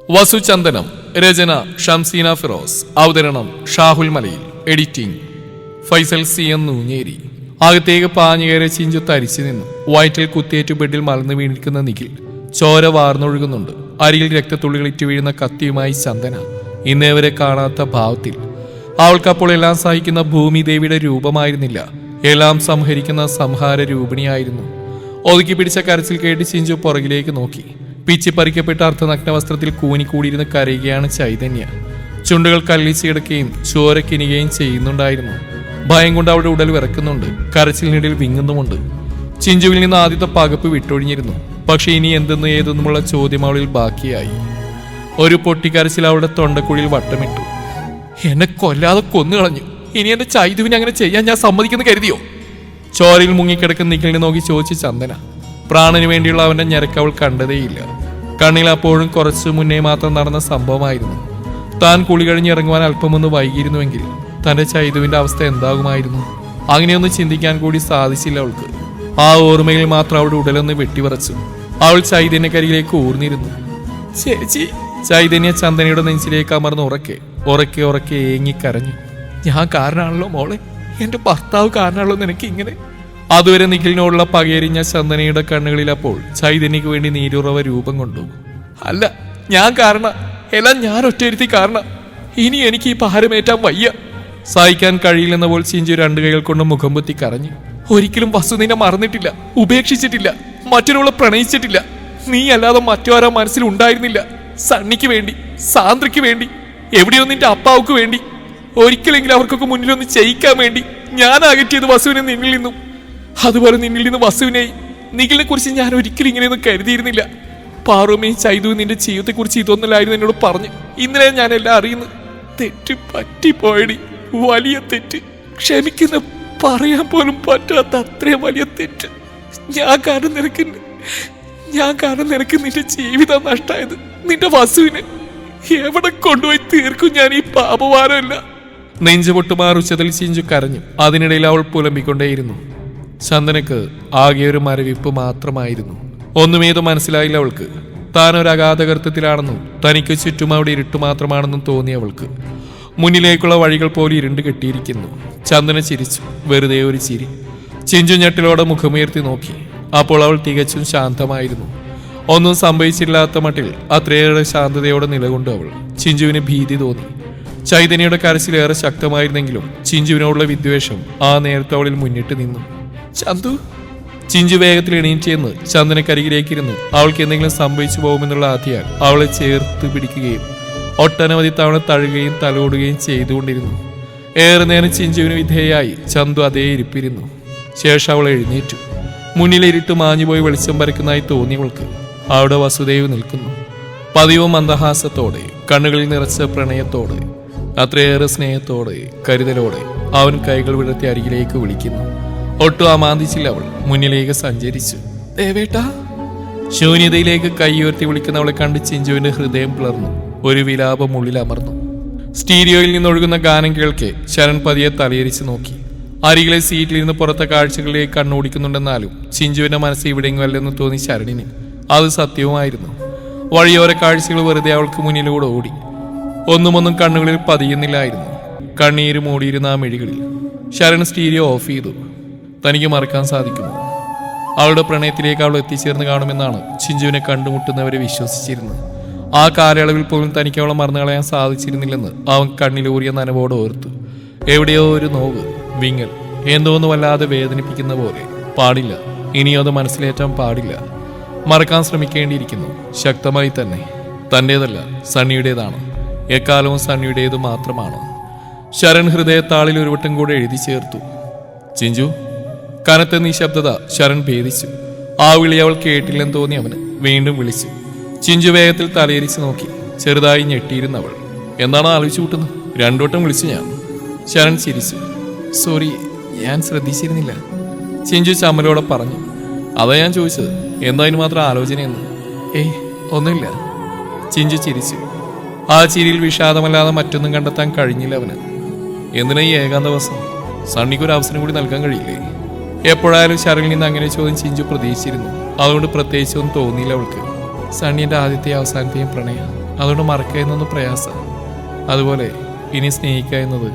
വസുചന്ദനം. രചന ഷംസീന ഫിറോസ്. അവതരണം ഷാഹുൽ മലയിൽ. Editing Faisal C N Nooncheri. അകത്തേക്ക് പാഞ്ഞുകയറി ചിഞ്ചു തരിച്ചു നിന്നു. വയറ്റിൽ കുത്തിയേറ്റു ബെഡിൽ മലർന്നു വീണിരിക്കുന്ന നിഖിൽ. ചോര വാർന്നൊഴുകുന്നുണ്ട്. അരികിൽ രക്തത്തുള്ളികൾ ഇറ്റു വീഴുന്ന കത്തിയുമായി ചന്ദന ഇന്നേവരെ കാണാത്ത ഭാവത്തിൽ. അവൾക്കപ്പോൾ എല്ലാം സഹിക്കുന്ന ഭൂമിദേവിയുടെ രൂപമായിരുന്നില്ല, എല്ലാം സംഹരിക്കുന്ന സംഹാര രൂപിണിയായിരുന്നു. ഒതുക്കി പിടിച്ച കരച്ചിൽ കേട്ട് ചിഞ്ചു പുറകിലേക്ക് നോക്കി. പിച്ചി പറിക്കപ്പെട്ട അർദ്ധനഗ്ന വസ്ത്രത്തിൽ കൂനിക്കൂടിയിരുന്ന് കരയുകയാണ് ചൈതന്യ. ചുണ്ടുകൾ കല്ലിച്ച് കിടക്കുകയും ചോരക്കിനികയും ചെയ്യുന്നുണ്ടായിരുന്നു. ഭയം കൊണ്ട് അവളുടെ ഉടൽ വിറക്കുന്നുണ്ട്, കരച്ചിലിനിടയിൽ വിങ്ങുന്നുമുണ്ട്. ചിഞ്ചുവിൽ നിന്ന് ആദ്യത്തെ പകപ്പ് വിട്ടൊഴിഞ്ഞിരുന്നു. പക്ഷെ ഇനി എന്തെന്നും ഏതെന്നുമുള്ള ചോദ്യം അവളിൽ ബാക്കിയായി. ഒരു പൊട്ടിക്കരച്ചിൽ അവളുടെ തൊണ്ടക്കുഴിയിൽ വട്ടമിട്ടു. എന്നെ കൊല്ലാതെ കൊന്നുകളഞ്ഞു, ഇനി എന്റെ ചൈതുവിനെ അങ്ങനെ ചെയ്യാൻ ഞാൻ സമ്മതിക്കുന്നു കരുതിയോ? ചോരയിൽ മുങ്ങിക്കിടക്കുന്ന നിഖിലിനെ നോക്കി ചോദിച്ചു ചന്ദന. പ്രാണന് വേണ്ടിയുള്ള അവന്റെ ഞരക്ക് അവൾ കണ്ടതേയില്ല. കണ്ണിൽ അപ്പോഴും കുറച്ചു മുന്നേ മാത്രം നടന്ന സംഭവമായിരുന്നു. താൻ കുളി കഴിഞ്ഞിറങ്ങുവാൻ അല്പമൊന്ന് വൈകിയിരുന്നുവെങ്കിൽ തന്റെ ചൈതുവിന്റെ അവസ്ഥ എന്താകുമായിരുന്നു? അങ്ങനെയൊന്നും ചിന്തിക്കാൻ കൂടി സാധിച്ചില്ല അവൾക്ക്. ആ ഓർമ്മയിൽ മാത്രം അവളുടെ ഉടലൊന്ന് വെട്ടിവറച്ചു. അവൾ ചൈതന്യക്കരികിലേക്ക് ഊർന്നിരുന്നു. ചേച്ചി. ചൈതന്യ ചന്ദനയുടെ നെഞ്ചിലേക്ക് അമർന്ന് ഉറക്കെ ഉറക്കെ ഉറക്കെ ഏങ്ങിക്കരഞ്ഞു. ഞാൻ കാരണമാണല്ലോ മോളെ, എന്റെ ഭർത്താവ് കാരണമാണല്ലോ നിനക്ക് ഇങ്ങനെ. അതുവരെ നിഖിലിനോടുള്ള പകയറിഞ്ഞ ചന്ദനയുടെ കണ്ണുകളിൽ അപ്പോൾ ചൈതന്യക്ക് വേണ്ടി നീരുറവ രൂപം കൊണ്ടു. അല്ല, ഞാൻ കാരണം, എല്ലാം ഞാൻ ഒറ്റയിരുത്തി കാരണം. ഇനി എനിക്ക് ഈ ഭാരമേറ്റാൻ വയ്യ. സഹിക്കാൻ കഴിയില്ലെന്ന പോലെ ചിഞ്ചു രണ്ടു കൈകൾ കൊണ്ട് മുഖം പൊത്തി കരഞ്ഞു. ഒരിക്കലും വസു നിന്നെ മറന്നിട്ടില്ല, ഉപേക്ഷിച്ചിട്ടില്ല, മറ്റൊരാളെ പ്രണയിച്ചിട്ടില്ല. നീ അല്ലാതെ മറ്റൊരാ മനസ്സിൽ ഉണ്ടായിരുന്നില്ല. സണ്ണിക്ക് വേണ്ടി, സാന്ദ്രയ്ക്ക് വേണ്ടി, എവിടെയോ നിന്റെ അപ്പാവുക്ക് വേണ്ടി, ഒരിക്കലെങ്കിലും അവർക്കൊക്കെ മുന്നിലൊന്ന് ചെയ്യിക്കാൻ വേണ്ടി ഞാൻ അകറ്റിയത് വസുവിനെ നിന്നിൽ നിന്നും. അതുപോലെ നിന്നിൽ നിന്ന് വസുവിനെയും. നിഖിലിനെ കുറിച്ച് ഞാൻ ഒരിക്കലും ഇങ്ങനെയൊന്നും കരുതിയിരുന്നില്ല. പാറുമ്മയും ചൈതുവും നിന്റെ ജീവിതത്തെക്കുറിച്ച് ഇതൊന്നല്ലായിരുന്നു എന്നോട് പറഞ്ഞു. ഇന്നലെ ഞാൻ എല്ലാം അറിയുന്നു. തെറ്റ് പറ്റിപ്പോയടി, വലിയ തെറ്റ്. ക്ഷമിക്കുന്ന പറയാൻ പോലും പറ്റാത്ത അത്രയും വലിയ തെറ്റ്. ഞാൻ കാരണം നിനക്ക് നിന്റെ ജീവിതം നഷ്ടമായത്. നിന്റെ വസുവിനെ എവിടെ കൊണ്ടുപോയി തീർക്കും ഞാൻ ഈ പാപഭാരമല്ല. നെഞ്ചുപൊട്ടുമാർ ഉച്ചത്തിൽ ചിഞ്ചു കരഞ്ഞു. അതിനിടയിൽ അവൾ പുലമ്പിക്കൊണ്ടേയിരുന്നു. ചന്ദനക്ക് ആകെ ഒരു മരവിപ്പ് മാത്രമായിരുന്നു. ഒന്നുമേത് മനസ്സിലായില്ല അവൾക്ക്. താൻ ഒരു അഗാധകർത്തത്തിലാണെന്നും തനിക്ക് ചുറ്റും അവിടെ ഇരുട്ട് മാത്രമാണെന്നും തോന്നി അവൾക്ക്. മുന്നിലേക്കുള്ള വഴികൾ പോലെ ഇരുണ്ട് കെട്ടിയിരിക്കുന്നു. ചന്ദന ചിരിച്ചു, വെറുതെ ഒരു ചിരി. ചിഞ്ചു ഞെട്ടിലോടെ മുഖമുയർത്തി നോക്കി. അപ്പോൾ അവൾ തികച്ചും ശാന്തമായിരുന്നു. ഒന്നും സംഭവിച്ചില്ലാത്ത മട്ടിൽ അത്രയേറെ ശാന്തതയോടെ നിലകൊണ്ടു അവൾ. ചിഞ്ചുവിന് ഭീതി തോന്നി. ചൈതന്യയുടെ കരച്ചിലേറെ ശക്തമായിരുന്നെങ്കിലും ചിഞ്ചുവിനോടുള്ള വിദ്വേഷം ആ നേരത്തെ അവളിൽ മുന്നിട്ട് നിന്നു. ചന്തു. ചിഞ്ചു വേഗത്തിൽ എണീറ്റെന്ന് ചന്ദനക്കരികിലേക്കിരുന്നു. അവൾക്ക് എന്തെങ്കിലും സംഭവിച്ചു പോകുമെന്നുള്ള ആധിയാൽ അവളെ ചേർത്ത് പിടിക്കുകയും ഒട്ടനവധി തവണ തഴുകുകയും തലോടുകയും ചെയ്തുകൊണ്ടിരുന്നു. ഏറെ നേരം ചിഞ്ചുവിന് വിധേയായി ചന്തു അതേ ഇരിപ്പിരുന്നു. ശേഷം അവൾ എഴുന്നേറ്റു. മുന്നിലെ ഇരുട്ട് മാഞ്ഞുപോയി വെളിച്ചം പരക്കുന്നതായി തോന്നിയവൾക്ക്. അവിടെ വസുദേവ് നിൽക്കുന്നു. പതിവ് മന്ദഹാസത്തോടെ, കണ്ണുകളിൽ നിറച്ച പ്രണയത്തോടെ, അത്രയേറെ സ്നേഹത്തോടെ, കരുതലോടെ അവൻ കൈകൾ വിടർത്തി അരികിലേക്ക് വിളിക്കുന്നു. ഒട്ടും അമാന്തിച്ചില്ല അവൾ. മുന്നിലേക്ക് സഞ്ചരിച്ചു. ദേവേട്ടാ. ശൂന്യതയിലേക്ക് കൈ ഉയർത്തി വിളിക്കുന്നവളെ കണ്ട് ചിഞ്ചുവിന്റെ ഹൃദയം പിളർന്നു. ഒരു വിലാപം ഉള്ളിൽ അമർന്നു. സ്റ്റീരിയോയിൽ നിന്നൊഴുകുന്ന ഗാനം കേൾക്കെ ശരൺ പതിയെ തലയിരിച്ച് നോക്കി. അരികിലെ സീറ്റിലിരുന്ന് പുറത്തെ കാഴ്ചകളിലേക്ക് കണ്ണോടിക്കുന്നുണ്ടെന്നാലും ചിഞ്ചുവിന്റെ മനസ്സ് ഇവിടെയെങ്കിലും അല്ലെന്ന് തോന്നി ശരണിന്. അത് സത്യവുമായിരുന്നു. വഴിയോര കാഴ്ചകൾ വെറുതെ അവൾക്ക് മുന്നിലൂടെ ഓടി. ഒന്നും കണ്ണുകളിൽ പതിയുന്നില്ലായിരുന്നു. കണ്ണീര് മൂടിയിരുന്ന ആ മിഴികളിൽ. ശരൺ സ്റ്റീരിയോ ഓഫ് ചെയ്തു. തനിക്ക് മറക്കാൻ സാധിക്കുമോ? അവളുടെ പ്രണയത്തിലേക്ക് അവൾ എത്തിച്ചേർന്ന് കാണുമെന്നാണ് ചിഞ്ചുവിനെ കണ്ടുമുട്ടുന്നവരെ വിശ്വസിച്ചിരുന്നത്. ആ കാലയളവിൽ പോലും തനിക്ക് അവളെ മറന്നു കളയാൻ സാധിച്ചിരുന്നില്ലെന്ന് അവൻ കണ്ണിലൂറിയ നനവോട് ഓർത്തു. എവിടെയോ ഒരു നോവ്, വിങ്ങൽ, എന്തോന്ന് വല്ലാതെ വേദനിപ്പിക്കുന്ന പോലെ. പാടില്ല, ഇനിയോ അത് മനസ്സിലേറ്റാൻ പാടില്ല. മറക്കാൻ ശ്രമിക്കേണ്ടിയിരിക്കുന്നു, ശക്തമായി തന്നെ. തൻ്റേതല്ല, സണ്ണിയുടേതാണ്. എക്കാലവും സണ്ണിയുടേത് മാത്രമാണ്. ശരൺ ഹൃദയത്താളിൽ ഒരു വട്ടം കൂടെ എഴുതി ചേർത്തു. ചിഞ്ചു. കനത്ത നിശബ്ദത ശരൺ ഭേദിച്ചു. ആ വിളി അവൾ കേട്ടില്ലെന്ന് തോന്നി അവന്. വീണ്ടും വിളിച്ചു. ചിഞ്ചു വേഗത്തിൽ തലയിരിച്ച് നോക്കി. ചെറുതായി ഞെട്ടിയിരുന്നവൾ. എന്താണ് ആലോചിച്ചു കൂട്ടുന്നത്? രണ്ടോട്ടം വിളിച്ചു ഞാൻ. ശരൺ ചിരിച്ചു. സോറി, ഞാൻ ശ്രദ്ധിച്ചിരുന്നില്ല. ചിഞ്ചു ചമ്മലോടെ പറഞ്ഞു. അതാ ഞാൻ ചോദിച്ചത്, എന്താ അതിന് മാത്രം ആലോചനയെന്ന്? ഏയ്, ഒന്നുമില്ല. ചിഞ്ചു ചിരിച്ചു. ആ ചിരിയിൽ വിഷാദമല്ലാതെ മറ്റൊന്നും കണ്ടെത്താൻ കഴിഞ്ഞില്ല അവന്. എന്തിനാ ഈ ഏകാന്ത ദിവസം? സണ്ണിക്കൊരു അവസരം കൂടി നൽകാൻ കഴിയില്ലേ? എപ്പോഴായാലും ശരണിൽ നിന്ന് അങ്ങനെ ചോദ്യം ചിഞ്ചു പ്രതീക്ഷിച്ചിരുന്നു. അതുകൊണ്ട് പ്രത്യേകിച്ചൊന്നും തോന്നിയില്ല അവൾക്ക്. സണ്ണിയുടെ ആദ്യത്തെയും അവസാനത്തെയും പ്രണയം അതുകൊണ്ട് മറക്കുക എന്നൊന്ന് പ്രയാസം. അതുപോലെ ഇനി സ്നേഹിക്കുക എന്നത്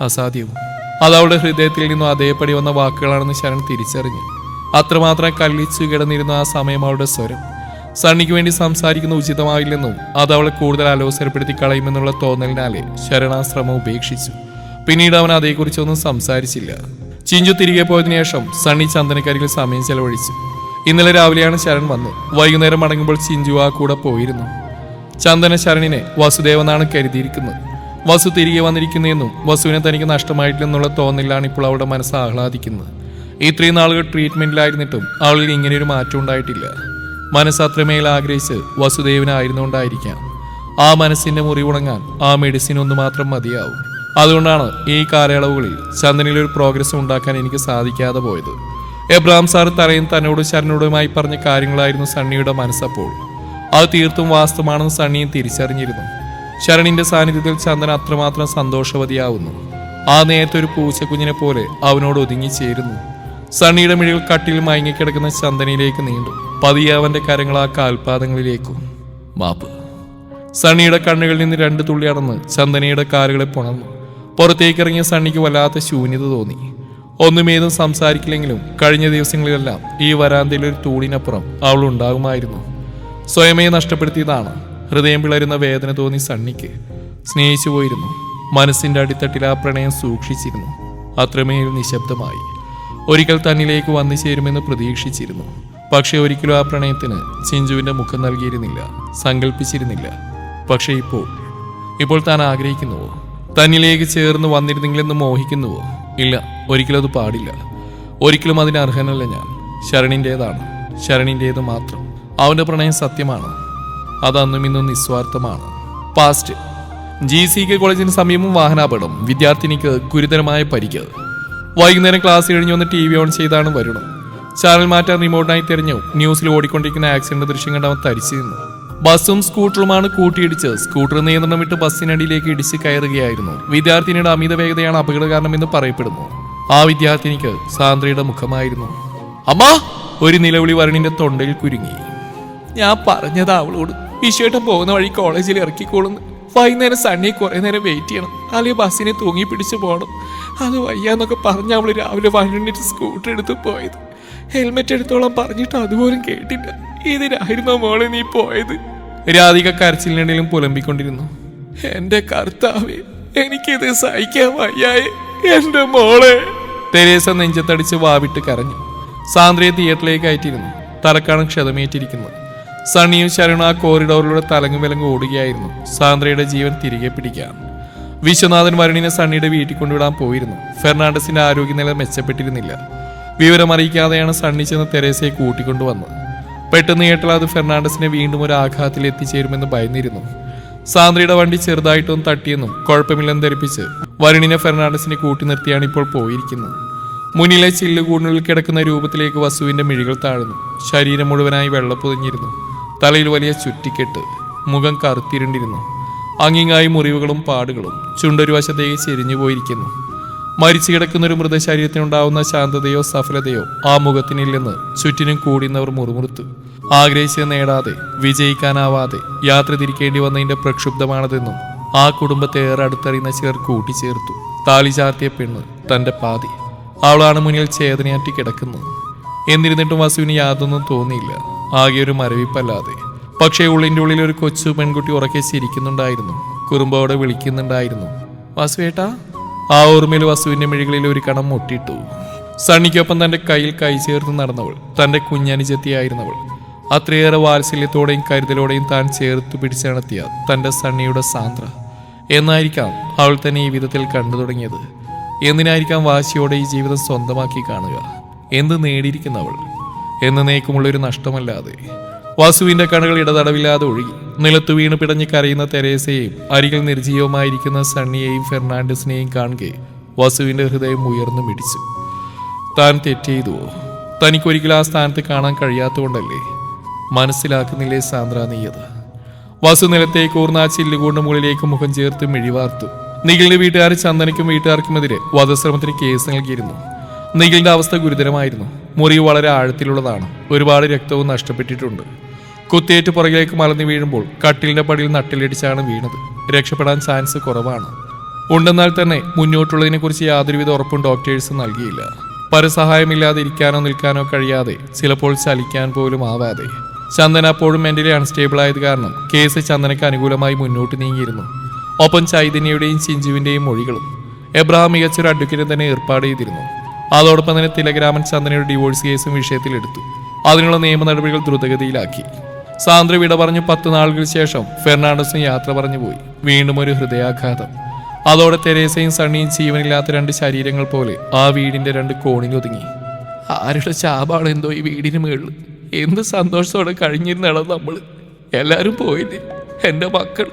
അസാധ്യവും. അത് അവളുടെ ഹൃദയത്തിൽ നിന്നും അതേപടി വന്ന വാക്കുകളാണെന്ന് ശരൺ തിരിച്ചറിഞ്ഞു. അത്രമാത്രം കല്ലിച്ചു കിടന്നിരുന്ന ആ സമയം അവളുടെ സ്വരം സണ്ണിക്ക് വേണ്ടി സംസാരിക്കുന്ന ഉചിതമായില്ലെന്നും അത് അവളെ കൂടുതൽ അലോസരപ്പെടുത്തി കളയുമെന്നുള്ള തോന്നലിനാലെ ശരൺ ആ ശ്രമം ഉപേക്ഷിച്ചു. പിന്നീട് അവൻ അതേക്കുറിച്ചൊന്നും സംസാരിച്ചില്ല. ചിഞ്ചു തിരികെ പോയതിനു ശേഷം സണ്ണി ചന്ദനക്കരികിൽ സമയം ചെലവഴിച്ചു. ഇന്നലെ രാവിലെയാണ് ശരൺ വന്നത്. വൈകുന്നേരം മടങ്ങുമ്പോൾ ചിഞ്ചു ആ കൂടെ പോയിരുന്നു. ചന്ദന ശരണിനെ വസുദേവെന്നാണ് കരുതിയിരിക്കുന്നത്. വസു തിരികെ വന്നിരിക്കുന്നതെന്നും വസുവിനെ തനിക്ക് നഷ്ടമായിട്ടില്ലെന്നുള്ള തോന്നലിലാണ് ഇപ്പോൾ അവളുടെ മനസ്സ് ആഹ്ലാദിക്കുന്നത്. ഇത്രയും നാളുകൾ ട്രീറ്റ്മെന്റിലായിരുന്നിട്ടും അവളിൽ ഇങ്ങനെയൊരു മാറ്റം ഉണ്ടായിട്ടില്ല. മനസ്സ് അത്രമേൽ ആഗ്രഹിച്ച് വസുദേവനായിരുന്നുകൊണ്ടായിരിക്കാം. ആ മനസ്സിന്റെ മുറിവുണങ്ങാൻ ആ മെഡിസിൻ ഒന്ന് മാത്രം മതിയാവും. അതുകൊണ്ടാണ് ഈ കാലയളവുകളിൽ ചന്ദനിൽ ഒരു പ്രോഗ്രസ് ഉണ്ടാക്കാൻ എനിക്ക് സാധിക്കാതെ പോയത്. എബ്രഹാം സാർ തറയും തന്നോടും ശരണിയോടുമായി പറഞ്ഞ കാര്യങ്ങളായിരുന്നു സണ്ണിയുടെ മനസ്സപ്പോൾ. അത് തീർത്തും വാസ്തവമാണെന്ന് സണ്ണിയും തിരിച്ചറിഞ്ഞിരുന്നു. ശരണിന്റെ സാന്നിധ്യത്തിൽ ചന്ദന അത്രമാത്രം സന്തോഷവതിയാവുന്നു. ആ നേരത്തെ ഒരു പൂച്ചക്കുഞ്ഞിനെ പോലെ അവനോട് ഒതുങ്ങിച്ചേരുന്നു. സണ്ണിയുടെ മിഴികൾ കട്ടിൽ മയങ്ങിക്കിടക്കുന്ന ചന്ദനയിലേക്ക് നീണ്ടു. പതിയെ അവന്റെ കരങ്ങൾ ആ കാൽപാദങ്ങളിലേക്കും. മാപ്പ്. സണ്ണിയുടെ കണ്ണുകളിൽ നിന്ന് 2 തുള്ളി അടന്ന് ചന്ദനയുടെ കാലുകളെ പുണർന്നു. പുറത്തേക്കിറങ്ങിയ സണ്ണിക്ക് വല്ലാത്ത ശൂന്യത തോന്നി. ഒന്നുമേതും സംസാരിക്കില്ലെങ്കിലും കഴിഞ്ഞ ദിവസങ്ങളിലെല്ലാം ഈ വരാന്തയിൽ ഒരു തൂണിനപ്പുറം അവൾ ഉണ്ടാകുമായിരുന്നു. സ്വയമേ നഷ്ടപ്പെടുത്തിയതാണ്. ഹൃദയം പിളരുന്ന വേദന തോന്നി സണ്ണിക്ക്. സ്നേഹിച്ചു പോയിരുന്നു. മനസ്സിന്റെ അടിത്തട്ടിൽ ആ പ്രണയം സൂക്ഷിച്ചിരുന്നു. അത്രമേൽ നിശബ്ദമായി. ഒരിക്കൽ തന്നിലേക്ക് വന്നു ചേരുമെന്ന് പ്രതീക്ഷിച്ചിരുന്നു. പക്ഷെ ഒരിക്കലും ആ പ്രണയത്തിന് ചിഞ്ചുവിന്റെ മുഖം നൽകിയിരുന്നില്ല, സങ്കല്പിച്ചിരുന്നില്ല. പക്ഷെ ഇപ്പോൾ താൻ ആഗ്രഹിക്കുന്നുവോ? തന്നിലേക്ക് ചേർന്ന് വന്നിരുന്നെങ്കിലെന്ന് മോഹിക്കുന്നുവോ? ഇല്ല, ഒരിക്കലും അത് പാടില്ല. ഒരിക്കലും അതിന് അർഹനല്ല ഞാൻ. ശരണിൻ്റെതാണ്, ശരണിൻ്റേത് മാത്രം. അവന്റെ പ്രണയം സത്യമാണ്. അതന്നും ഇന്നും നിസ്വാർത്ഥമാണ്. പാസ്റ്റ്. GCK കോളേജിന് സമീപം വാഹനാപകടം. വിദ്യാർത്ഥിനിക്ക് ഗുരുതരമായ പരിക്ക്. വൈകുന്നേരം ക്ലാസ് കഴിഞ്ഞ് വന്ന് TV ഓൺ ചെയ്താണ് വരുന്നത്. ചാനൽ മാറ്റാൻ റിമോട്ടായി തിരഞ്ഞു ന്യൂസിൽ ഓടിക്കൊണ്ടിരിക്കുന്ന ആക്സിഡന്റ് ദൃശ്യം കണ്ട് അവൻ തരിച്ചു നിന്നു. ബസ്സും സ്കൂട്ടറുമാണ് കൂട്ടിയിടിച്ച്. സ്കൂട്ടർ നിയന്ത്രണം വിട്ട് ബസ്സിനടിയിലേക്ക് ഇടിച്ച് കയറുകയായിരുന്നു. വിദ്യാർത്ഥിനിയുടെ അമിത വേഗതയാണ് അപകട കാരണമെന്ന് പറയപ്പെടുന്നു. ആ വിദ്യാർത്ഥിനിക്ക് സാന്ദ്രയുടെ മുഖമായിരുന്നു. അമ്മ! ഒരു നിലവിളി വരുണിന്റെ തൊണ്ടയിൽ കുരുങ്ങി. ഞാൻ പറഞ്ഞതാ അവളോട്, വിശ്വേട്ടൻ പോകുന്ന വഴി കോളേജിൽ ഇറക്കിക്കോളുന്നു. വൈകുന്നേരം സണ്ണിയെ കുറെ നേരം വെയിറ്റ് ചെയ്യണം, അല്ലെങ്കിൽ ബസ്സിനെ തൂങ്ങി പിടിച്ചു പോകണം. അത് വയ്യാന്നൊക്കെ പറഞ്ഞ് അവള് രാവിലെ വന്നിട്ട് സ്കൂട്ടർ എടുത്ത് പോയത്. ഹെൽമെറ്റ് എടുത്തോളം പറഞ്ഞിട്ട് അതുപോലും കേട്ടില്ല. ഇതിനായിരുന്നോ മോളെ നീ പോയത്? രാധിക കരച്ചിലിനിടയിലും പുലമ്പിക്കൊണ്ടിരുന്നു. എന്റെ കർത്താവേ, എനിക്കിത് സഹിക്കാൻ വയ്യായേ, എന്റെ മോളെ. തെരേസ നെഞ്ചത്തടിച്ച് വാവിട്ട് കരഞ്ഞു. സാന്ദ്രയെ തിയേറ്ററിലേക്ക് അയറ്റിയിരുന്നു. തലക്കാണ് ക്ഷതമേറ്റിരിക്കുന്നത്. സണ്ണിയും ശരണും ആ കോറിഡോറിലൂടെ തലങ്ങും വിലങ്ങും ഓടുകയായിരുന്നു സാന്ദ്രയുടെ ജീവൻ തിരികെ പിടിക്കാൻ. വിശ്വനാഥൻ വരുണിനെ സണ്ണിയുടെ വീട്ടിൽ കൊണ്ടുവിടാൻ പോയിരുന്നു. ഫെർണാണ്ടസിന്റെ ആരോഗ്യനില മെച്ചപ്പെട്ടിരുന്നില്ല. വിവരം അറിയിക്കാതെയാണ് സണ്ണി ചെന്ന് തെരേസയെ കൂട്ടിക്കൊണ്ടുവന്നത്. പെട്ടെന്ന് കേട്ടാൽ അത് ഫെർണാണ്ടസിനെ വീണ്ടും ഒരു ആഘാതത്തിൽ എത്തിച്ചേരുമെന്ന് ഭയന്നിരുന്നു. സാന്ദ്രയുടെ വണ്ടി ചെറുതായിട്ടൊന്നും തട്ടിയെന്നും കുഴപ്പമില്ലെന്ന് ധരിപ്പിച്ച് വരുണിനെ ഫെർണാണ്ടസിനെ കൂട്ടി നിർത്തിയാണ് ഇപ്പോൾ പോയിരിക്കുന്നത്. മുന്നിലെ ചില്ലുകൂടിനുള്ളിൽ കിടക്കുന്ന രൂപത്തിലേക്ക് വസുവിന്റെ മിഴികൾ താഴ്ന്നു. ശരീരം മുഴുവനായി വെള്ളപ്പൊതിഞ്ഞിരുന്നു. തലയിൽ വലിയ ചുറ്റിക്കെട്ട്. മുഖം കറുത്തിരുണ്ടിരുന്നു. അങ്ങിങ്ങായി മുറിവുകളും പാടുകളും. ചുണ്ടൊരു വശത്തേക്ക് ചെരിഞ്ഞു പോയിരിക്കുന്നു. മരിച്ചു കിടക്കുന്ന ഒരു മൃതശരീരത്തിനുണ്ടാവുന്ന ശാന്തതയോ സഫലതയോ ആ മുഖത്തിനില്ലെന്ന് ചുറ്റിനും കൂടിയുന്നവർ മുറുമുറുത്തു. ആഗ്രഹിച്ച് നേടാതെ, വിജയിക്കാനാവാതെ യാത്ര തിരിക്കേണ്ടി വന്നതിന്റെ പ്രക്ഷുബ്ധമാണതെന്നും ആ കുടുംബത്തെ ഏറെ അടുത്തറിയുന്ന ചിലർ കൂട്ടിച്ചേർത്തു. താലി ചാർത്തിയ പെണ്ണ് തന്റെ പാതി. അവളാണ് മുന്നിൽ ചേതനയാറ്റി കിടക്കുന്നത്. എന്നിരുന്നിട്ടും വസുവിന് യാതൊന്നും തോന്നിയില്ല, ആകെ ഒരു മരവിപ്പല്ലാതെ. പക്ഷേ ഉള്ളിൻ്റെ ഉള്ളിൽ ഒരു കൊച്ചു പെൺകുട്ടി ഉറക്കെ ചിരിക്കുന്നുണ്ടായിരുന്നു. കുറുമ്പോടെ വിളിക്കുന്നുണ്ടായിരുന്നു, വസുവേട്ടാ. ആ ഓർമ്മയിൽ വസുവിന്റെ മിഴികളിൽ ഒരു കണം മുട്ടിട്ടു. സണ്ണിക്കൊപ്പം തന്റെ കയ്യിൽ കൈ ചേർത്ത് നടന്നവൾ, തന്റെ കുഞ്ഞനുജത്തിയായിരുന്നവൾ. അത്രയേറെ വാത്സല്യത്തോടെയും കരുതലോടെയും താൻ ചേർത്ത് പിടിച്ചണത്തിയ തന്റെ സണ്ണിയുടെ സാന്ദ്ര. എന്നായിരിക്കാം അവൾ തന്നെ ഈ വിധത്തിൽ കണ്ടു തുടങ്ങിയത്. എന്തിനായിരിക്കാം വാശിയോടെ ഈ ജീവിതം സ്വന്തമാക്കി കാണുക? എന്ത് നേടിയിരിക്കുന്നവൾ? എന്നേക്കുമുള്ളൊരു നഷ്ടമല്ലാതെ. വാസുവിന്റെ കണ്ണുകൾ ഇടതടവില്ലാതെ ഒഴുകി. നിലത്തു വീണ് പിടഞ്ഞ് കരയുന്ന തെരേസയെയും അരികിൽ നിർജീവമായിരിക്കുന്ന സണ്ണിയെയും ഫെർണാണ്ടസിനെയും കാണുകെ വാസുവിന്റെ ഹൃദയം ഉയർന്നു മിടിച്ചു. താൻ തെറ്റെയ്തുവോ? തനിക്കൊരിക്കലും ആ സ്ഥാനത്ത് കാണാൻ കഴിയാത്തതുകൊണ്ടല്ലേ? മനസ്സിലാക്കുന്നില്ലേ സാന്ദ്ര നീയത്? വാസു നിലത്തേക്ക് ഊർന്ന ആ ചില്ലുകൂടിന് മുകളിലേക്ക് മുഖം ചേർത്ത് മിഴിവാർത്തു. നിഖിലിന്റെ വീട്ടുകാർ ചന്ദനയ്ക്കും വീട്ടുകാർക്കുമെതിരെ വധശ്രമത്തിന് കേസ് നൽകിയിരുന്നു. നിഖിലിന്റെ അവസ്ഥ ഗുരുതരമായിരുന്നു. മുറിവ് വളരെ ആഴത്തിലുള്ളതാണ്. ഒരുപാട് രക്തവും നഷ്ടപ്പെട്ടിട്ടുണ്ട്. കുത്തിയേറ്റ് പുറകിലേക്ക് മലർന്നു വീഴുമ്പോൾ കട്ടിലിന്റെ പടിയിൽ നട്ടിലിടിച്ചാണ് വീണത്. രക്ഷപ്പെടാൻ ചാൻസ് കുറവാണ്. ഉണ്ടെന്നാൽ തന്നെ മുന്നോട്ടുള്ളതിനെ കുറിച്ച് യാതൊരുവിധ ഉറപ്പും ഡോക്ടേഴ്സ് നൽകിയില്ല. പരസഹായമില്ലാതെ ഇരിക്കാനോ നിൽക്കാനോ കഴിയാതെ, ചിലപ്പോൾ ചലിക്കാൻ പോലും ആവാതെ. ചന്ദന അപ്പോഴും മെന്റലി അൺസ്റ്റേബിൾ ആയത് കാരണം കേസ് ചന്ദനയ്ക്ക് അനുകൂലമായി മുന്നോട്ട് നീങ്ങിയിരുന്നു. ഒപ്പം ചൈതന്യയുടെയും ചിഞ്ചുവിന്റെയും മൊഴികളും. എബ്രഹാം മികച്ചൊരു അഡ്വക്കേറ്റ് തന്നെ ഏർപ്പാട് ചെയ്തിരുന്നു. അതോടൊപ്പം തന്നെ തിലകരാമൻ ചന്ദനയുടെ ഡിവോഴ്സ് കേസും വിഷയത്തിലെടുത്തു. അതിനുള്ള നിയമ നടപടികൾ ദ്രുതഗതിയിലാക്കി. സാന്ദ്ര വിട പറഞ്ഞു 10 നാളുകൾക്ക് ശേഷം ഫെർണാണ്ടസും യാത്ര പറഞ്ഞു പോയി. വീണ്ടും ഒരു ഹൃദയാഘാതം. അതോടെ തെരേസയും സണ്ണിയും ജീവനില്ലാത്ത 2 ശരീരങ്ങൾ പോലെ ആ വീടിന്റെ 2 കോണിലൊതുങ്ങി. ആരുടെ ശാപാണ് എന്തോ ഈ വീടിന് മേളിൽ. എന്ത് സന്തോഷത്തോടെ കഴിഞ്ഞിരുന്നാണ് നമ്മൾ. എല്ലാരും പോയില്ലേ, എന്റെ മക്കൾ,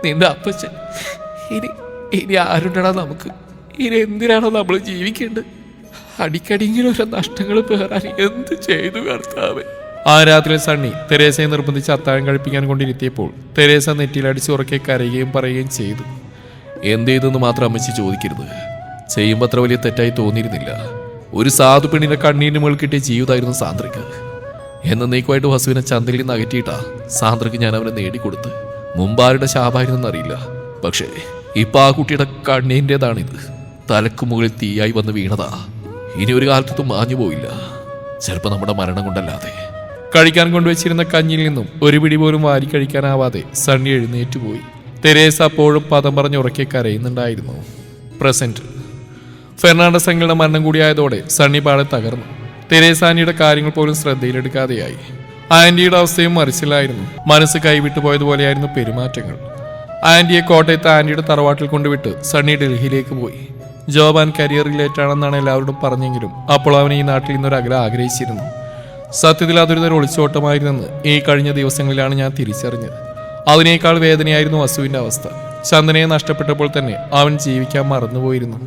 നിന്റെ അപ്പച്ചൻ. ഇനി ആരുണ്ടടാ നമുക്ക്? ഇനി എന്തിനാണോ നമ്മൾ ജീവിക്കേണ്ടത്? അടിക്കടി ഇങ്ങനെ ഓരോ നഷ്ടങ്ങൾ പേറാൻ എന്ത് ചെയ്തു കർത്താവേ? ആ രാത്രി സണ്ണി തെരേസയെ നിർബന്ധിച്ച് അത്താഴം കഴിപ്പിക്കാൻ കൊണ്ടിരുത്തിയപ്പോൾ തെരേസ നെറ്റിയിലടിച്ച് ഉറക്കെ കരയുകയും പറയുകയും ചെയ്തു. എന്ത് ചെയ്തെന്ന് മാത്രം അമ്മച്ചി ചോദിക്കരുത്. ചെയ്യുമ്പോൾ അത്ര വലിയ തെറ്റായി തോന്നിയിരുന്നില്ല. ഒരു സാധു പെണ്ണിന്റെ കണ്ണീരിന് മുകളിൽ കിട്ടിയ ജീവിതമായിരുന്നു സാന്ദ്രയ്ക്ക്. എന്നേക്കുമായിട്ട് വസുവിനെ ചന്തയിൽ നിന്ന് അകറ്റിയിട്ടാ സാന്ദ്രയ്ക്ക് ഞാൻ അവനെ നേടിക്കൊടുത്ത്. മുമ്പാരുടെ ശാപായിരുന്നെന്നറിയില്ല. പക്ഷേ ഇപ്പൊ ആ കുട്ടിയുടെ കണ്ണീൻ്റെതാണിത്. തലക്ക് മുകളിൽ തീയായി വന്ന് വീണതാ. ഇനി ഒരു കാലത്തും മാഞ്ഞു പോയില്ല. ചിലപ്പോൾ നമ്മുടെ മരണം കൊണ്ടല്ലാതെ. കഴിക്കാൻ കൊണ്ടുവച്ചിരുന്ന കഞ്ഞിൽ നിന്നും ഒരു പിടി പോലും വാരി കഴിക്കാനാവാതെ സണ്ണി എഴുന്നേറ്റുപോയി. തെരേസ അപ്പോഴും പദം പറഞ്ഞ് ഉറക്കെ കരയുന്നുണ്ടായിരുന്നു. പ്രസന്റ്. ഫെർണാണ്ടസ് അങ്കിളുടെ മരണം കൂടിയായതോടെ സണ്ണി പാടെ തകർന്നു. തെരേസ ആന്റിയുടെ കാര്യങ്ങൾ പോലും ശ്രദ്ധയിലെടുക്കാതെയായി. ആന്റിയുടെ അവസ്ഥയും മറിച്ചില്ലായിരുന്നു. മനസ്സ് കൈവിട്ടു പോയതുപോലെയായിരുന്നു പെരുമാറ്റങ്ങൾ. ആന്റിയെ കോട്ടയത്ത് ആന്റിയുടെ തറവാട്ടിൽ കൊണ്ടുവിട്ട് സണ്ണി ഡൽഹിയിലേക്ക് പോയി. ജോബ് ആൻഡ് കരിയർ റിലേറ്റഡ് ആണെന്നാണ് എല്ലാവരോടും പറഞ്ഞെങ്കിലും അപ്പോൾ അവൻ ഈ നാട്ടിൽ നിന്നൊരു അകലം ആഗ്രഹിച്ചിരുന്നു. സത്യത്തിൽ അതൊരു ഒളിച്ചോട്ടമായിരുന്നെന്ന് ഈ കഴിഞ്ഞ ദിവസങ്ങളിലാണ് ഞാൻ തിരിച്ചറിഞ്ഞത്. അതിനേക്കാൾ വേദനയായിരുന്നു വസുവിന്റെ അവസ്ഥ. ചന്ദനയെ നഷ്ടപ്പെട്ടപ്പോൾ തന്നെ അവൻ ജീവിക്കാൻ മറന്നുപോയിരുന്നു.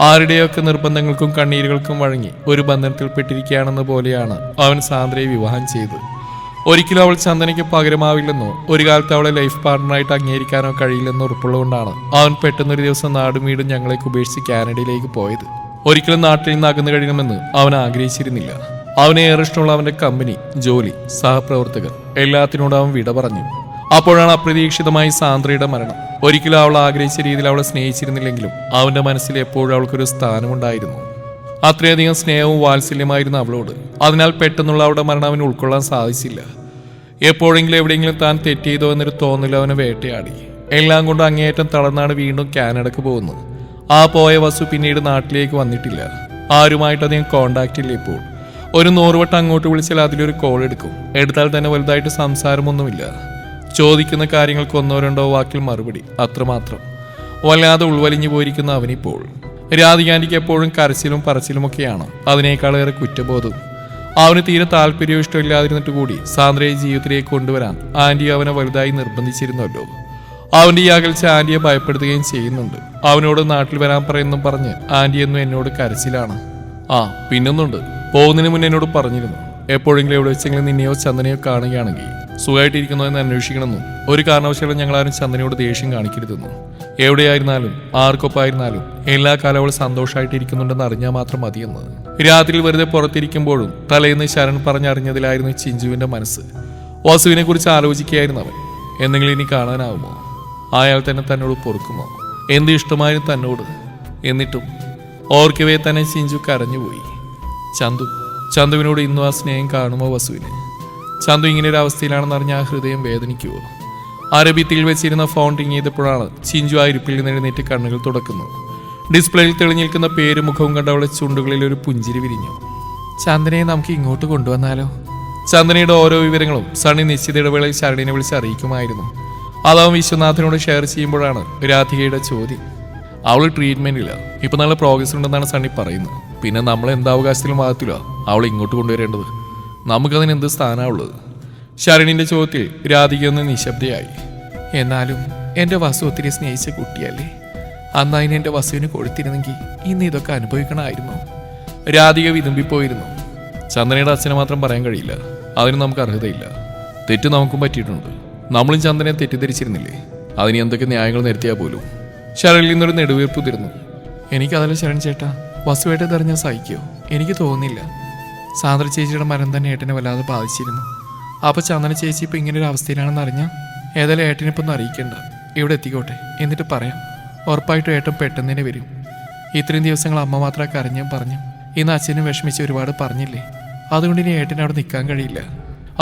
ആരുടെയൊക്കെ നിർബന്ധങ്ങൾക്കും കണ്ണീരുകൾക്കും വഴങ്ങി ഒരു ബന്ധനത്തിൽപ്പെട്ടിരിക്കുകയാണെന്ന പോലെയാണ് അവൻ സാന്ദ്രയെ വിവാഹം ചെയ്തത്. ഒരിക്കലും അവൾ ചന്ദനയ്ക്ക് പകരമാവില്ലെന്നോ ഒരു കാലത്ത് അവളെ ലൈഫ് പാർട്ണറായിട്ട് അംഗീകരിക്കാനോ കഴിയില്ലെന്നോ ഉറപ്പുള്ളതുകൊണ്ടാണ് അവൻ പെട്ടെന്നൊരു ദിവസം നാടും വീടും ഞങ്ങളേക്ക് ഉപേക്ഷിച്ച് കാനഡയിലേക്ക് പോയത്. ഒരിക്കലും നാട്ടിൽ നിന്ന് അകന്നു കഴിയണമെന്ന് അവൻ ആഗ്രഹിച്ചിരുന്നില്ല. അവനെ ഏറെ ഇഷ്ടമുള്ള അവന്റെ കമ്പനി, ജോലി, സഹപ്രവർത്തകർ എല്ലാത്തിനോടും അവൻ വിട പറഞ്ഞു. അപ്പോഴാണ് അപ്രതീക്ഷിതമായി സാന്ദ്രയുടെ മരണം. ഒരിക്കലും അവൾ ആഗ്രഹിച്ച രീതിയിൽ അവളെ സ്നേഹിച്ചിരുന്നില്ലെങ്കിലും അവന്റെ മനസ്സിൽ എപ്പോഴും അവൾക്കൊരു സ്ഥാനമുണ്ടായിരുന്നു. അത്രയധികം സ്നേഹവും വാത്സല്യമായിരുന്നു അവളോട്. അതിനാൽ പെട്ടെന്നുള്ള അവളുടെ മരണം അവന് ഉൾക്കൊള്ളാൻ സാധിച്ചില്ല. എപ്പോഴെങ്കിലും എവിടെയെങ്കിലും താൻ തെറ്റ് ചെയ്തോ എന്നൊരു തോന്നൽ അവനെ വേട്ടയാടി. എല്ലാം കൊണ്ട് അങ്ങേയറ്റം തളർന്നാണ് വീണ്ടും കാനഡക്ക് പോകുന്നത്. ആ പോയ വസു പിന്നീട് നാട്ടിലേക്ക് വന്നിട്ടില്ല. ആരുമായിട്ട് അധികം കോണ്ടാക്റ്റ് ഇല്ല. ഇപ്പോൾ ഒരു 100 വട്ടം അങ്ങോട്ട് വിളിച്ചാൽ അതിലൊരു കോൾ എടുക്കും. എടുത്താൽ തന്നെ വലുതായിട്ട് സംസാരമൊന്നുമില്ല. ചോദിക്കുന്ന കാര്യങ്ങൾക്ക് 1-2 വാക്കിൽ മറുപടി, അത്രമാത്രം. വല്ലാതെ ഉൾവലിഞ്ഞു പോയിരിക്കുന്ന അവനിപ്പോൾ. രാധികാന്റിക്ക് എപ്പോഴും കരച്ചിലും പറച്ചിലുമൊക്കെയാണ്. അതിനേക്കാളേറെ കുറ്റബോധവും. അവന് തീരെ താല്പര്യവും ഇഷ്ടമില്ലാതിരുന്നിട്ട് കൂടി സാന്ദ്രയെ ജീവിതത്തിലേക്ക് കൊണ്ടുവരാൻ ആന്റി അവനെ വലുതായി നിർബന്ധിച്ചിരുന്നല്ലോ. അവന്റെ ഈ അകൽച്ച ആന്റിയെ ഭയപ്പെടുത്തുകയും ചെയ്യുന്നുണ്ട്. അവനോട് നാട്ടിൽ വരാൻ പറയുന്നു പറഞ്ഞ് ആന്റി എന്നും എന്നോട് കരച്ചിലാണ്. പിന്നൊന്നുണ്ട്, പോകുന്നതിന് മുന്നേ എന്നോട് പറഞ്ഞിരുന്നു, എപ്പോഴെങ്കിലും എവിടെ വെച്ചെങ്കിലും നിന്നെയോ ചന്ദനയോ കാണുകയാണെങ്കിൽ സുഖമായിട്ടിരിക്കുന്നോ എന്ന് അന്വേഷിക്കണമെന്നും ഒരു കാരണവശാലും ഞങ്ങളാരും ചന്ദനയോട് ദേഷ്യം കാണിക്കരുതെന്നും. എവിടെയായിരുന്നാലും ആർക്കൊപ്പായിരുന്നാലും എല്ലാ കാലം അവൾ സന്തോഷമായിട്ടിരിക്കുന്നുണ്ടെന്ന് അറിഞ്ഞാൽ മാത്രം മതിയെന്ന്. രാത്രിയിൽ വെറുതെ പുറത്തിരിക്കുമ്പോഴും തലേന്ന് ശരൺ പറഞ്ഞറിഞ്ഞതിലായിരുന്നു ചിഞ്ചുവിന്റെ മനസ്സ്. വാസുവിനെ കുറിച്ച് ആലോചിക്കുകയായിരുന്നു അവൻ. എന്തെങ്കിലും ഇനി കാണാനാവുമോ? അയാൾ തന്നെ തന്നോട് പൊറുക്കുമോ? എന്ത് ഇഷ്ടമായിരുന്നു തന്നോട്? എന്നിട്ടും ഓർക്കവേ തന്നെ ചിഞ്ചു കരഞ്ഞുപോയി. ചന്തുവിനോട് ഇന്നും ആ സ്നേഹം കാണുമോ വസുവിന്? ചന്തു ഇങ്ങനെ ഒരു അവസ്ഥയിലാണെന്ന് അറിഞ്ഞ ആ ഹൃദയം വേദനിക്കുമോ? അരബിത്തിൽ വെച്ചിരുന്ന ഫോൺ റിങ് ചെയ്തപ്പോഴാണ് ചിഞ്ചു ആ ഇരിപ്പിൽ നിന്ന് എഴുന്നേറ്റ് കണ്ണുകൾ തുടക്കുന്നത്. ഡിസ്പ്ലേയിൽ തെളിഞ്ഞിരിക്കുന്ന പേരും മുഖവും കണ്ട അവളെ ചുണ്ടുകളിൽ ഒരു പുഞ്ചിരി വിരിഞ്ഞു. ചന്ദനയെ നമുക്ക് ഇങ്ങോട്ട് കൊണ്ടുവന്നാലോ? ചന്ദനയുടെ ഓരോ വിവരങ്ങളും സണ്ണി നിശ്ചിത ഇടവേളയിൽ ശരണിനെ വിളിച്ച് അറിയിക്കുമായിരുന്നു. അതവൻ വിശ്വനാഥനോട് ഷെയർ ചെയ്യുമ്പോഴാണ് രാധികയുടെ ചോദ്യം. അവൾ ട്രീറ്റ്മെന്റില്ല, ഇപ്പൊ നല്ല പ്രോഗ്രസ് ഉണ്ടെന്നാണ് സണ്ണി പറയുന്നത്. പിന്നെ നമ്മൾ എന്ത് അവകാശത്തിലും ഭാഗത്തില്ല അവൾ ഇങ്ങോട്ട് കൊണ്ടുവരേണ്ടത്? നമുക്കതിന് എന്ത് സ്ഥാനമുള്ളത്? ശരണിന്റെ ചോദ്യത്തിൽ രാധികയൊന്ന് നിശബ്ദയായി. എന്നാലും എന്റെ വസു ഒത്തിരി സ്നേഹിച്ച കുട്ടിയല്ലേ? അന്ന് അതിന് എന്റെ വസുവിന് കൊടുത്തിരുന്നെങ്കിൽ ഇന്ന് ഇതൊക്കെ അനുഭവിക്കണമായിരുന്നു. രാധിക വിതുമ്പിപ്പോയിരുന്നു. ചന്ദനയുടെ അച്ഛനെ മാത്രം പറയാൻ കഴിയില്ല, അതിന് നമുക്ക് അർഹതയില്ല. തെറ്റ് നമുക്കും പറ്റിയിട്ടുണ്ട്. നമ്മളും ചന്ദനയെ തെറ്റിദ്ധരിച്ചിരുന്നില്ലേ? അതിന് എന്തൊക്കെ ന്യായങ്ങൾ നിരത്തിയാൽ പോലും. ശരണിൽ നിന്നൊരു നെടുവീർപ്പ് തീർന്നു. എനിക്കതല്ല ശരൺ ചേട്ടാ, വസുവായിട്ട് തെറിഞ്ഞാൽ സഹിക്കോ? എനിക്ക് തോന്നുന്നില്ല. സാന്ദ്ര ചേച്ചിയുടെ മരം തന്നെ ഏട്ടനെ വല്ലാതെ ബാധിച്ചിരുന്നു. അപ്പോൾ ചന്ദന ചേച്ചി ഇപ്പം ഇങ്ങനെ ഒരു അവസ്ഥയിലാണെന്ന് അറിഞ്ഞാൽ ഏതായാലും ഏട്ടനിപ്പോൾ ഒന്ന് അറിയിക്കേണ്ട. ഇവിടെ എത്തിക്കോട്ടെ, എന്നിട്ട് പറയാം. ഉറപ്പായിട്ടും ഏട്ടൻ പെട്ടെന്ന് തന്നെ വരും. ഇത്രയും ദിവസങ്ങൾ അമ്മ മാത്രമേ കരഞ്ഞും പറഞ്ഞു. ഇന്ന് അച്ഛനും വിഷമിച്ച് ഒരുപാട് പറഞ്ഞില്ലേ, അതുകൊണ്ട് ഇനി ഏട്ടന് അവിടെ നിൽക്കാൻ കഴിയില്ല.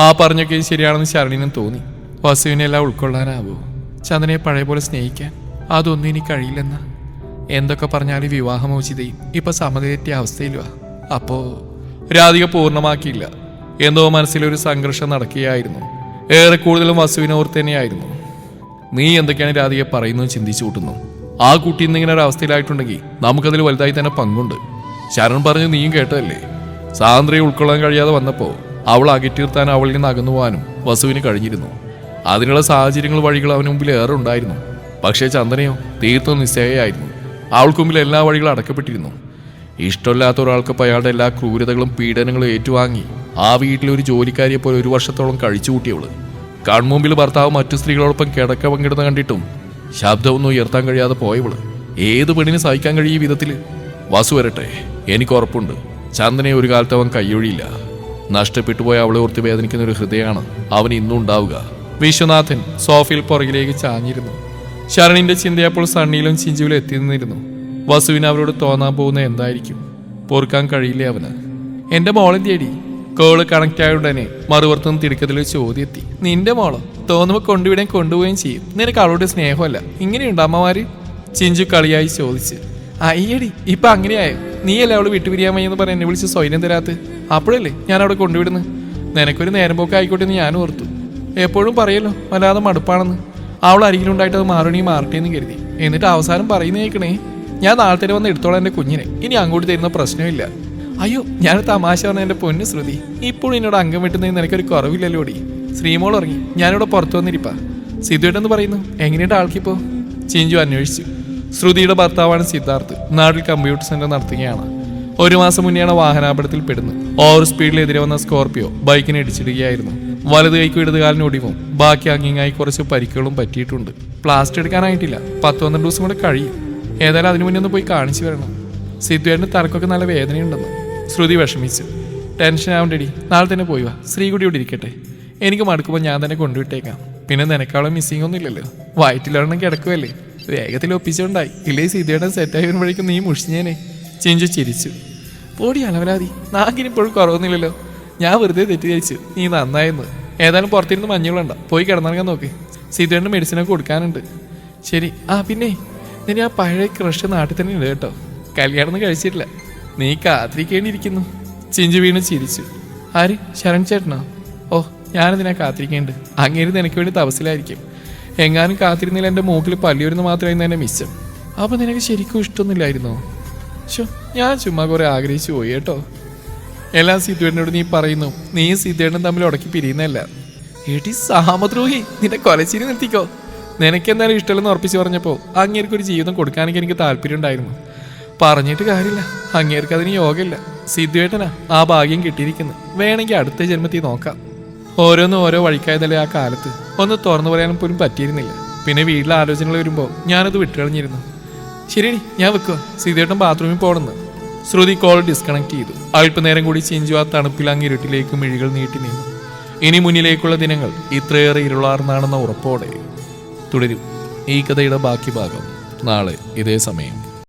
ആ പറഞ്ഞൊക്കെ ശരിയാണെന്ന് ശരണിനും തോന്നി. വസുവിനെ എല്ലാം ഉൾക്കൊള്ളാനാവോ? ചന്ദനയെ പഴയ പോലെ സ്നേഹിക്കാൻ അതൊന്നും ഇനി കഴിയില്ലെന്ന. എന്തൊക്കെ പറഞ്ഞാലും വിവാഹമോചിതയും ഇപ്പൊ സമതയെറ്റിയ അവസ്ഥയിലുവാ. അപ്പോ രാധിക പൂർണ്ണമാക്കിയില്ല. എന്തോ മനസ്സിലൊരു സംഘർഷം നടക്കുകയായിരുന്നു. ഏറെ കൂടുതലും വസുവിനെ ഓർത്ത് തന്നെയായിരുന്നു. നീ എന്തൊക്കെയാണ് രാധിക പറയുന്നത് ചിന്തിച്ചു കൂട്ടുന്നു. ആ കുട്ടി ഇന്നിങ്ങനെ ഒരു അവസ്ഥയിലായിട്ടുണ്ടെങ്കിൽ നമുക്കതിൽ വലുതായി തന്നെ പങ്കുണ്ട്. ശരൺ പറഞ്ഞു നീയും കേട്ടതല്ലേ, സാന്ദ്രയെ ഉൾക്കൊള്ളാൻ കഴിയാതെ വന്നപ്പോൾ അവൾ അകറ്റിർത്താൻ അവളിൽ നിന്ന് അകന്നു പോകാനും വസുവിന് കഴിഞ്ഞിരുന്നു. അതിനുള്ള സാഹചര്യങ്ങൾ വഴികൾ അവന് മുമ്പിൽ ഏറെ ഉണ്ടായിരുന്നു. പക്ഷേ ചന്ദനയോ തീർത്തും നിശ്ചയായിരുന്നു. അവൾക്ക് മുമ്പിൽ എല്ലാ വഴികളും അടക്കപ്പെട്ടിരുന്നു. ഇഷ്ടമില്ലാത്ത ഒരാൾക്കപ്പോൾ അയാളുടെ എല്ലാ ക്രൂരതകളും പീഡനങ്ങളും ഏറ്റുവാങ്ങി ആ വീട്ടിലൊരു ജോലിക്കാരിയെ പോലെ 1 വർഷത്തോളം കഴിച്ചു കൂട്ടിയവള്. കൺമുമ്പിൽ ഭർത്താവ് മറ്റു സ്ത്രീകളോടൊപ്പം കിടക്ക പങ്കിടുന്ന കണ്ടിട്ടും ശബ്ദമൊന്നും ഉയർത്താൻ കഴിയാതെ പോയവള്. ഏത് പെണ്ണിന് സഹിക്കാൻ കഴിയും ഈ വിധത്തിൽ? വസു വരട്ടെ, എനിക്ക് ഉറപ്പുണ്ട് ചന്ദനയെ ഒരു കാലത്ത് അവൻ കൈയൊഴിയില്ല. നഷ്ടപ്പെട്ടു പോയ അവളെ ഓർത്ത് വേദനിക്കുന്ന ഒരു ഹൃദയമാണ് അവൻ ഇന്നും ഉണ്ടാവുക. വിശ്വനാഥൻ സോഫയിൽ പുറകിലേക്ക് ചാഞ്ഞിരുന്നു. ശരണിന്റെ ചിന്തയപ്പോൾ സണ്ണിയിലും ചിഞ്ചുവിലും എത്തി നിന്നിരുന്നു. വസുവിന് അവരോട് തോന്നാൻ പോകുന്ന എന്തായിരിക്കും? പൊറുക്കാൻ കഴിയില്ലേ അവന്? എന്റെ മോളെന്തിയടി? കോള് കണക്ട് ആയ ഉടനെ മറുപുറത്തുനിന്ന് തിടുക്കത്തിലൊരു ചോദ്യം എത്തി. നിന്റെ മോളോ? തോന്നുമ്പോൾ കൊണ്ടുവിടാൻ കൊണ്ടുപോവുകയും ചെയ്യും. നിനക്ക് അവളുടെ സ്നേഹമല്ല, ഇങ്ങനെയുണ്ട് അമ്മമാര്? ചിഞ്ചു കളിയായി ചോദിച്ച്. അയ്യടി, ഇപ്പൊ അങ്ങനെയായോ? നീയല്ലേ അവള് വിട്ടുപിരിയാൻ വയ്യെന്ന് പറഞ്ഞ് എന്നെ വിളിച്ച് സ്വൈര്യം തരാത്ത്? അപ്പോഴല്ലേ ഞാൻ അവിടെ കൊണ്ടുവിടുന്നു. നിനക്കൊരു നേരം പോക്ക് ആയിക്കോട്ടെ എന്ന് ഞാൻ ഓർത്തു. എപ്പോഴും പറയല്ലോ വല്ലാതെ മടുപ്പാണെന്ന്. അവൾ അരികിലുണ്ടായിട്ട് അത് മാറട്ടെ എന്ന് കരുതി. എന്നിട്ട് അവസാനം പറയുന്ന കേൾക്കണേ, ഞാൻ നാളെ തന്നെ വന്ന് എടുത്തോളാം എൻ്റെ കുഞ്ഞിനെ, ഇനി അങ്ങോട്ട് തരുന്ന പ്രശ്നമില്ല. അയ്യോ, ഞാൻ തമാശ പറഞ്ഞ എൻ്റെ പൊന്നു ശ്രുതി, ഇപ്പോഴും എന്നോട് അംഗം വെട്ടുന്നതിന് നിനക്കൊരു കുറവില്ലല്ലോടി. ശ്രീമോൾ ഇറങ്ങി, ഞാനിവിടെ പുറത്തു വന്നിരിപ്പാ. സിദ്ധുവേട്ടെന്ന് പറയുന്നു, എങ്ങനെയുണ്ട് ആൾക്കിപ്പോ? ചിഞ്ചു അന്വേഷിച്ചു. ശ്രുതിയുടെ ഭർത്താവാണ് സിദ്ധാർത്ഥ്. നാട്ടിൽ കമ്പ്യൂട്ടർ സെന്റർ നടത്തുകയാണ്. 1 മാസം മുന്നെയാണ് വാഹനാപകടത്തിൽ പെടുന്നത്. ഓവർ സ്പീഡിൽ എതിരെ വന്ന സ്കോർപിയോ ബൈക്കിനെ ഇടിച്ചിടുകയായിരുന്നു. വലത് കൈക്കും ഇടത് കാലിന് ഒടിവും ബാക്കി അങ്ങിങ്ങായി കുറച്ച് പരിക്കുകളും പറ്റിയിട്ടുണ്ട്. പ്ലാസ്റ്റർ എടുക്കാനായിട്ടില്ല, 10-12 ദിവസം കൂടെ കഴിയും. ഏതായാലും അതിനു മുന്നേ ഒന്ന് പോയി കാണിച്ചു വരണം. സിദ്ധുവേട്ടൻ്റെ തലക്കൊക്കെ നല്ല വേദനയുണ്ടെന്ന്. ശ്രുതി വിഷമിച്ചു. ടെൻഷൻ ആവണ്ടടി, നാളെ തന്നെ പോയി വാ. ശ്രീകുടി ഇവിടെ ഇരിക്കട്ടെ, എനിക്ക് മടുക്കുമ്പോൾ ഞാൻ തന്നെ കൊണ്ടുവിട്ടേക്കാം. പിന്നെ നിനക്കാളും മിസ്സിംഗ് ഒന്നും ഇല്ലല്ലോ. വയറ്റിലൊരെണ്ണം കിടക്കുമല്ലേ, വേഗത്തിൽ ഒപ്പിച്ചുകൊണ്ടായി. ഇല്ലേ സിദ്ധുവേട്ടൻ സെറ്റായി വരുമ്പോഴേക്കും നീ മുഷിഞ്ഞേനെ. ചിഞ്ചു ചിരിച്ചു. പോടി അലവരാതി, നാക്കിനിപ്പോഴും കുറവൊന്നുമില്ലല്ലോ. ഞാൻ വെറുതെ തെറ്റിദ്ധരിച്ചു, നീ നന്നായെന്ന്. ഏതായാലും പുറത്തിരുന്ന് മഞ്ഞളുണ്ട, പോയി കിടന്നിറങ്ങാൻ നോക്ക്. സിദ്ധുവേട്ടന് മെഡിസിനൊക്കെ കൊടുക്കാനുണ്ട്. ശരി. ആ പിന്നെ നിന്നെ ആ പഴയ ക്രഷ് നാട്ടിൽ തന്നെ ഉണ്ട് കേട്ടോ. കല്യാണം കഴിച്ചിട്ടില്ല, നീ കാത്തിരിക്കേണ്ടിയിരിക്കുന്നു. ചിഞ്ചു വീണ് ചിരിച്ചു. ആര്? ശരൺ ചേട്ടനോ? ഓ, ഞാനെന്തിനാ കാത്തിരിക്കേണ്ടത്? അങ്ങേര് നിനക്ക് വേണ്ടി തപസ്സിലായിരിക്കും. എങ്ങാനും കാത്തിരുന്നില്ല എൻ്റെ മൂക്കിൽ പല്ലി വരുന്ന മാത്രമായിരുന്നു എൻ്റെ മിച്ചം. അപ്പം നിനക്ക് ശരിക്കും ഇഷ്ടമൊന്നുമില്ലായിരുന്നോ? ഞാൻ ചുമ്മാ കുറെ ആഗ്രഹിച്ചു പോയി കേട്ടോ. എല്ലാം സിദ്ധുവേട്ടനോട് നീ പറയുന്നു. നീ സിദ്ധുവേട്ടനും തമ്മിൽ ഉടക്കി പിരിയുന്നല്ല. എടി സാമദ്രോഹി, നിന്റെ കൊലച്ചിരി നിർത്തിക്കോ. നിനക്കെന്തായാലും ഇഷ്ടമല്ലെന്ന് ഉറപ്പിച്ച് പറഞ്ഞപ്പോൾ അങ്ങേർക്കൊരു ജീവിതം കൊടുക്കാനൊക്കെ എനിക്ക് താല്പര്യം ഉണ്ടായിരുന്നു. പറഞ്ഞിട്ട് കാര്യമില്ല, അങ്ങേർക്ക് അതിന് യോഗമില്ല. സിദ്ധുവേട്ടനാ ആ ഭാഗ്യം കിട്ടിയിരിക്കുന്നു. വേണമെങ്കിൽ അടുത്ത ജന്മത്തിൽ നോക്കാം. ഓരോന്നും ഓരോ വഴിക്കായതല്ലേ ആ കാലത്ത്. ഒന്ന് തുറന്നു പറയാനും പോലും പറ്റിയിരുന്നില്ല. പിന്നെ വീട്ടിലെ ആലോചനകൾ വരുമ്പോൾ ഞാനത് വിട്ടുകളഞ്ഞിരുന്നു. ശരിയടി, ഞാൻ വെക്കുക. സിദ്ധുവേട്ടൻ ബാത്റൂമിൽ പോകണമെന്ന്. ശ്രുതി കോൾ ഡിസ്കണക്ട് ചെയ്തു. അല്പനേരം കൂടി ചിഞ്ചു ആ തണുപ്പിൽ അങ്ങിരുട്ടിലേക്ക് മിഴികൾ നീട്ടി നിന്നു. ഇനി മുന്നിലേക്കുള്ള ദിനങ്ങൾ ഇത്രയേറെ ഇരുളാർന്നാണെന്ന ഉറപ്പോടെ തുടരും. ഈ കഥയുടെ ബാക്കി ഭാഗം നാളെ ഇതേ സമയം.